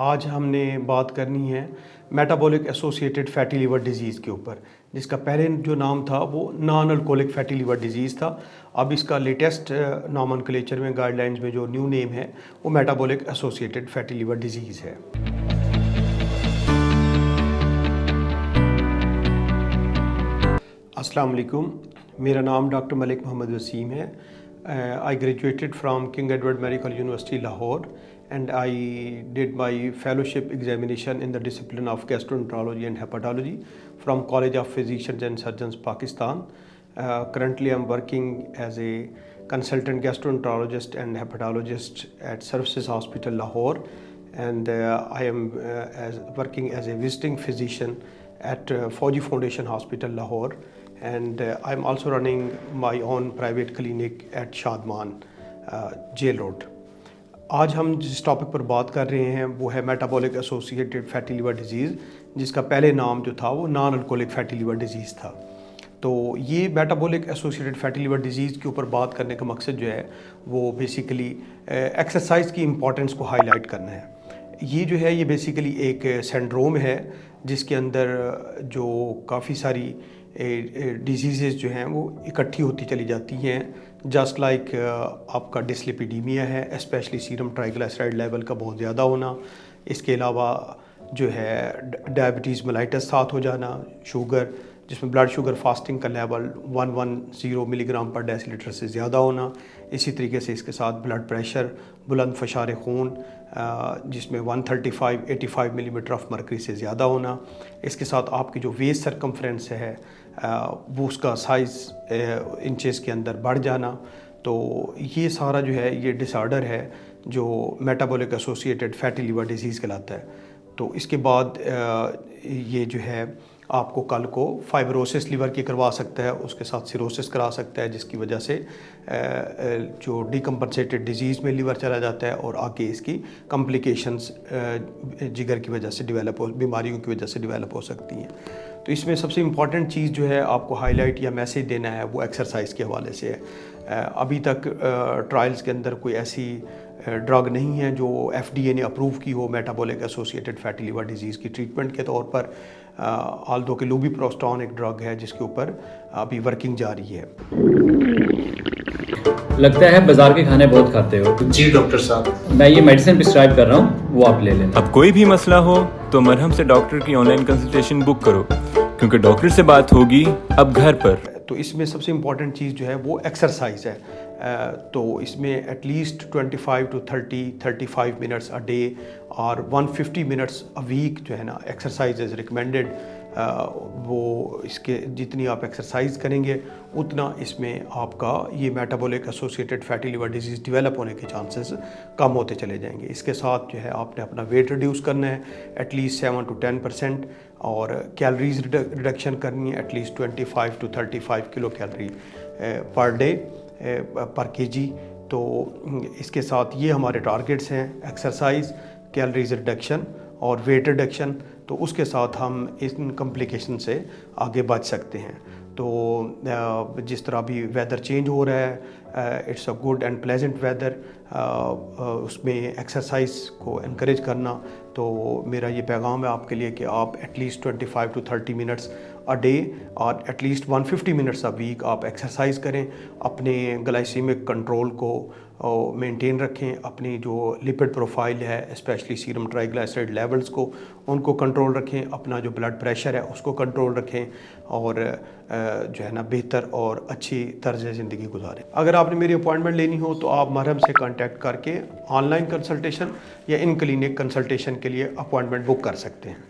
آج ہم نے بات کرنی ہے metabolic associated fatty liver disease کے اوپر، جس کا پہلے جو نام تھا وہ non alcoholic fatty liver disease تھا۔ اب اس کا لیٹسٹ نامنکلیچر میں گائیڈ لائنز میں جو نیو نیم ہے وہ metabolic associated fatty liver disease ہے۔ السلام علیکم، میرا نام ڈاکٹر ملک محمد وسیم ہے۔ I graduated from King Edward Medical University Lahore and I did my fellowship examination in the discipline of gastroenterology and hepatology from College of Physicians and Surgeons, Pakistan. Currently I'm working as a consultant gastroenterologist and hepatologist at Services Hospital Lahore, and I am working as a visiting physician at Fauji Foundation Hospital Lahore, and I'm also running my own private clinic at Shadman Jail Road. آج ہم جس topic پر بات کر رہے ہیں وہ ہے metabolic associated fatty liver disease, جس کا پہلے نام جو تھا وہ non alcoholic fatty liver disease تھا۔ تو یہ metabolic associated fatty liver disease کے اوپر بات کرنے کا مقصد جو ہے وہ بیسیکلی ایکسرسائز کی امپورٹنس کو ہائی لائٹ کرنا ہے۔ یہ جو ہے یہ بیسیکلی ایک سینڈروم ہے جس کے اندر جو کافی ساری ڈیزیزز جو ہیں وہ اکٹھی ہوتی چلی جاتی ہیں، جسٹ لائک آپ کا ڈسلیپیڈیمیا ہے، اسپیشلی سیرم ٹرائیگلائسرائڈ لیول کا بہت زیادہ ہونا، اس کے علاوہ جو ہے ڈائبٹیز ملائٹس ساتھ ہو جانا، شوگر جس میں بلڈ شوگر فاسٹنگ کا لیول 110 ملی گرام پر ڈیسی لیٹر سے زیادہ ہونا، اسی طریقے سے اس کے ساتھ بلڈ پریشر، بلند فشار خون جس میں 135-85 ملی میٹر آف مرکری سے زیادہ ہونا، اس کے ساتھ آپ کی جو ویسٹ سرکمفرنس ہے وہ اس کا سائز انچز کے اندر بڑھ جانا۔ تو یہ سارا جو ہے یہ ڈس آرڈر ہے جو metabolic associated fatty liver disease کہلاتا ہے۔ تو اس کے بعد یہ جو ہے آپ کو کل کو فائبروسس لیور کی کروا سکتا ہے، اس کے ساتھ سیروسس کرا سکتا ہے، جس کی وجہ سے جو ڈیکمپنسیٹڈ ڈیزیز میں لیور چلا جاتا ہے اور آگے اس کی کمپلیکیشنز جگر کی وجہ سے بیماریوں کی وجہ سے ڈیولپ ہو سکتی ہیں۔ تو اس میں سب سے امپورٹنٹ چیز جو ہے آپ کو ہائی لائٹ یا میسیج دینا ہے وہ ایکسرسائز کے حوالے سے ہے۔ ابھی تک ٹرائلز کے اندر کوئی ایسی ڈرگ نہیں ہے جو FDA نے اپروو کی ہو metabolic associated fatty liver disease کی ٹریٹمنٹ کے طور پر، آلدو کہ لوبیپروسٹون ایک ڈرگ ہے جس کے اوپر ابھی ورکنگ جاری ہے۔ لگتا ہے بازار کے کھانے بہت کھاتے ہو۔ جی ڈاکٹر صاحب، میں یہ میڈیسن پرسکرائب کر رہا ہوں، وہ آپ لے لیں۔ اب کوئی بھی مسئلہ ہو تو مرہم سے ڈاکٹر کی آن لائن کنسلٹیشن بک کرو، کیونکہ ڈاکٹر سے بات ہوگی اب گھر پر۔ تو اس میں سب سے امپورٹنٹ چیز جو ہے وہ ایکسرسائز ہے۔ تو اس میں at least 25 to 35 minutes a day اور 150 منٹس اے ویک جو ہے نا ایکسرسائز از ریکمینڈیڈ۔ وہ اس کے جتنی آپ ایکسرسائز کریں گے اتنا اس میں آپ کا یہ metabolic associated fatty liver disease develop ہونے کے چانسز کم ہوتے چلے جائیں گے۔ اس کے ساتھ جو ہے آپ نے اپنا ویٹ ریڈیوس کرنا ہے ایٹ لیسٹ 7 to 10%، اور کیلریز ریڈکشن کرنی ہے at least 25 to 35 kilo calorie per day per KG جی۔ تو اس کے ساتھ یہ ہمارے ٹارگیٹس ہیں، ایکسرسائز، کیلریز ریڈکشن اور ویٹ ریڈکشن۔ تو اس کے ساتھ ہم ان کمپلیکیشن سے آگے بچ سکتے ہیں۔ تو جس طرح بھی ویدر چینج ہو رہا ہے، it's a good and pleasant weather, اس میں ایکسرسائز کو انکریج کرنا۔ تو میرا یہ پیغام ہے آپ کے لیے کہ آپ at least 25 to 30 minutes a day اور at least 150 minutes a week آپ ایکسرسائز کریں، اپنے گلائسیمک کنٹرول کو مینٹین رکھیں، اپنی جو لپڈ پروفائل ہے اسپیشلی سیرم ٹرائیگلائسرائڈ لیولز کو ان کو کنٹرول رکھیں، اپنا جو بلڈ پریشر ہے اس کو کنٹرول رکھیں، اور جو ہے نا بہتر اور اچھی طرز زندگی گزاریں۔ اگر آپ نے میری اپوائنٹمنٹ لینی ہو تو آپ مرہم سے کانٹیکٹ کر کے آن لائن کنسلٹیشن یا ان کلینک کنسلٹیشن کے لیے اپوائنٹمنٹ بک کر سکتے ہیں۔